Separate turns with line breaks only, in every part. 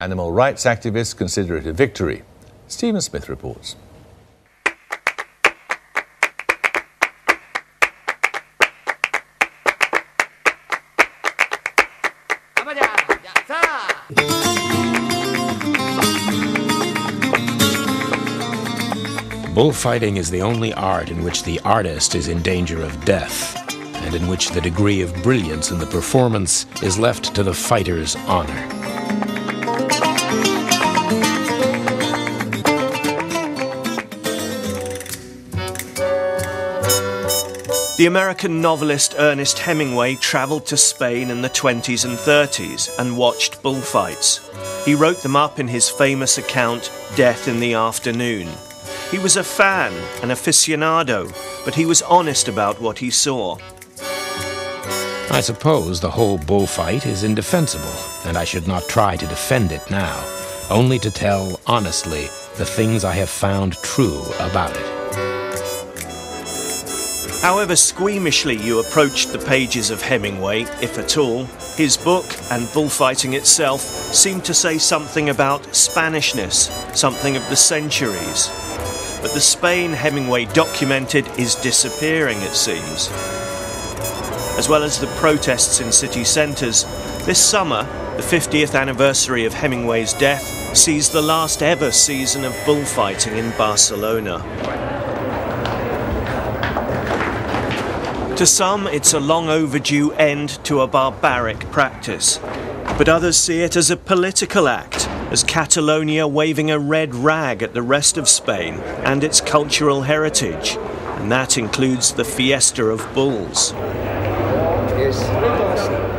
Animal rights activists consider it a victory. Stephen Smith reports.
Bullfighting is the only art in which the artist is in danger of death, and in which the degree of brilliance in the performance is left to the fighter's honor.
The American novelist Ernest Hemingway travelled to Spain in the 20s and 30s and watched bullfights. He wrote them up in his famous account, Death in the Afternoon. He was a fan, an aficionado, but he was honest about what he saw.
I suppose the whole bullfight is indefensible, and I should not try to defend it now, only to tell honestly the things I have found true about it.
However squeamishly you approached the pages of Hemingway, if at all, his book and bullfighting itself seemed to say something about Spanishness, something of the centuries. But the Spain Hemingway documented is disappearing, it seems. As well as the protests in city centres, this summer, the 50th anniversary of Hemingway's death sees the last ever season of bullfighting in Barcelona. To some, it's a long overdue end to a barbaric practice. But others see it as a political act, as Catalonia waving a red rag at the rest of Spain and its cultural heritage. And that includes the Fiesta of Bulls.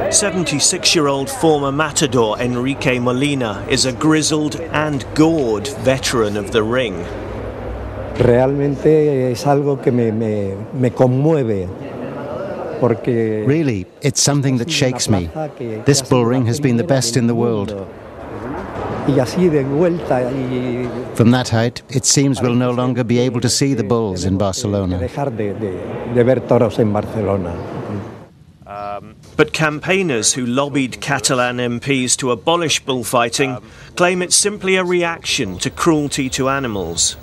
76-year-old former matador Enrique Molina is a grizzled and gored veteran of the ring.
Realmente es algo que me conmueve.
Really, it's something that shakes me. This bull ring has been the best in the world. From that height, it seems we'll no longer be able to see the bulls in Barcelona.
But campaigners who lobbied Catalan MPs to abolish bullfighting claim it's simply a reaction to cruelty to animals.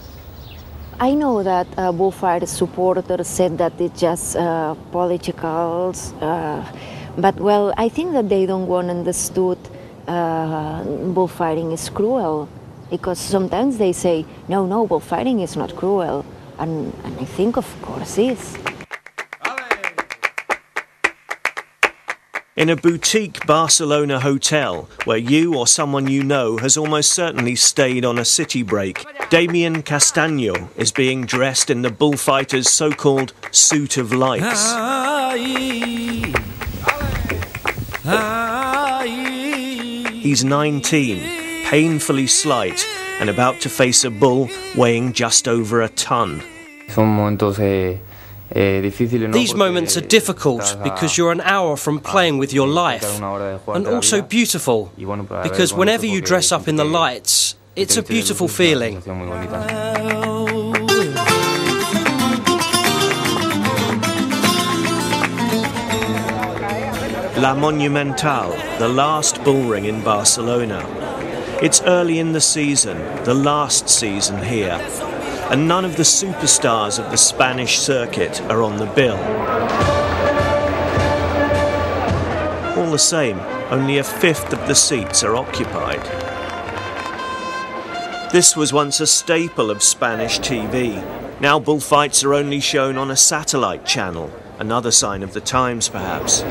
I know that bullfight supporters said that it's just politicals, but well, I think that they don't want understood bullfighting is cruel, because sometimes they say, no, bullfighting is not cruel, and I think of course it is.
In a boutique Barcelona hotel, where you or someone you know has almost certainly stayed on a city break, Damien Castaño is being dressed in the bullfighter's so-called suit of lights. He's 19, painfully slight, and about to face a bull weighing just over a ton.
These moments are difficult because you're an hour from playing with your life, and also beautiful, because whenever you dress up in the lights, it's a beautiful feeling.
La Monumental, the last bull ring in Barcelona. It's early in the season, the last season here, and none of the superstars of the Spanish circuit are on the bill. All the same, only a fifth of the seats are occupied. This was once a staple of Spanish TV. Now bullfights are only shown on a satellite channel, another sign of the times perhaps.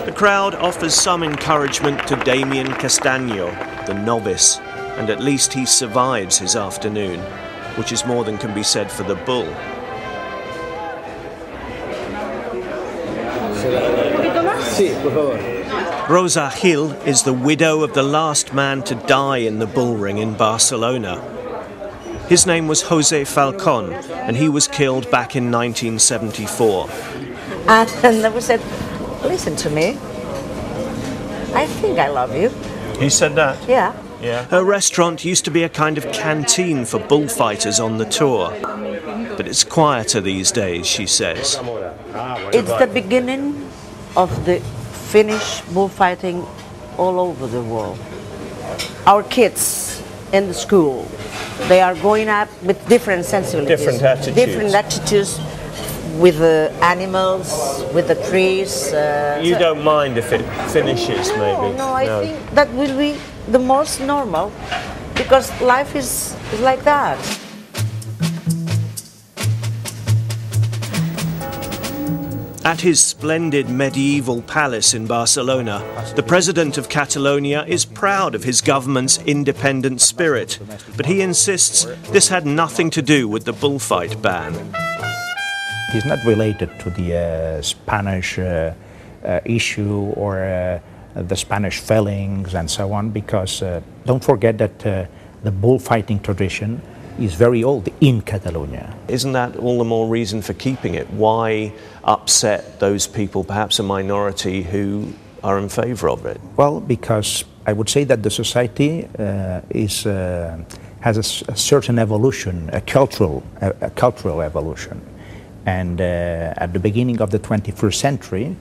The crowd offers some encouragement to Damien Castaño, the novice, and at least he survives his afternoon, which is more than can be said for the bull. Rosa Gil is the widow of the last man to die in the bull ring in Barcelona. His name was José Falcón, and he was killed back in 1974.
And we said, listen to me, I think I love you.
He said that?
Yeah.
Yeah. Her restaurant used to be a kind of canteen for bullfighters on the tour. But it's quieter these days, she says.
It's the beginning of the Finnish bullfighting all over the world. Our kids in the school, they are growing up with different sensibilities.
Different attitudes.
Different attitudes with the animals, with the trees.
You don't mind if it finishes, maybe?
No, I think that will be the most normal, because life is like that.
At his splendid medieval palace in Barcelona, the president of Catalonia is proud of his government's independent spirit, but he insists this had nothing to do with the bullfight ban.
It's not related to the Spanish issue or the Spanish feelings and so on, because don't forget that the bullfighting tradition is very old in Catalonia.
Isn't that all the more reason for keeping it? Why upset those people, perhaps a minority, who are in favour of it?
Well, because I would say that the society has a certain evolution, a cultural evolution. And at the beginning of the 21st century,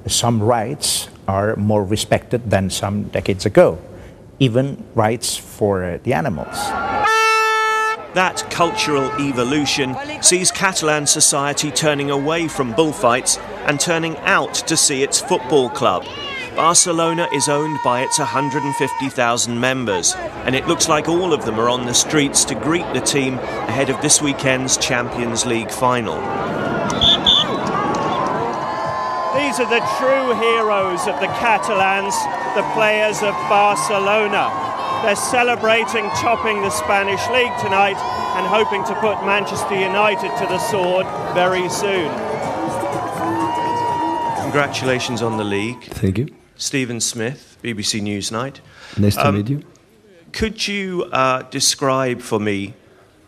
some rights are more respected than some decades ago, even rights for the animals.
That cultural evolution sees Catalan society turning away from bullfights and turning out to see its football club. Barcelona is owned by its 150,000 members, and it looks like all of them are on the streets to greet the team ahead of this weekend's Champions League final. These are the true heroes of the Catalans, the players of Barcelona. They're celebrating topping the Spanish League tonight and hoping to put Manchester United to the sword very soon. Congratulations on the league.
Thank you.
Stephen Smith, BBC Newsnight.
Nice to meet you.
Could you describe for me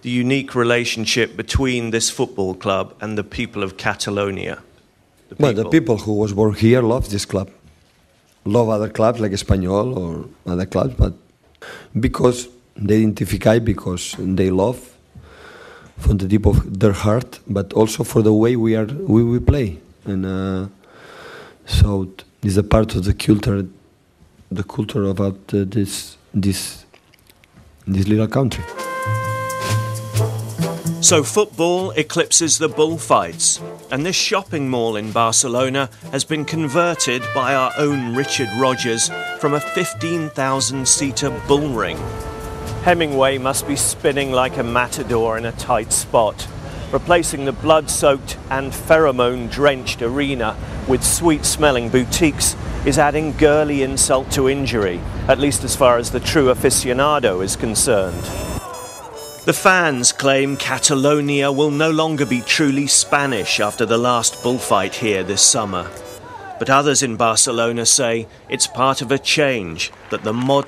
the unique relationship between this football club and the people of Catalonia?
Well, the people who was born here love this club. Love other clubs like Espanyol or other clubs, but because they identify, because they love from the deep of their heart, but also for the way we play, and so it's a part of the culture about this little country.
So football eclipses the bullfights, and this shopping mall in Barcelona has been converted by our own Richard Rogers from a 15,000-seater bull ring. Hemingway must be spinning like a matador in a tight spot. Replacing the blood-soaked and pheromone-drenched arena with sweet-smelling boutiques is adding girly insult to injury, at least as far as the true aficionado is concerned. The fans claim Catalonia will no longer be truly Spanish after the last bullfight here this summer. But others in Barcelona say it's part of a change that the modern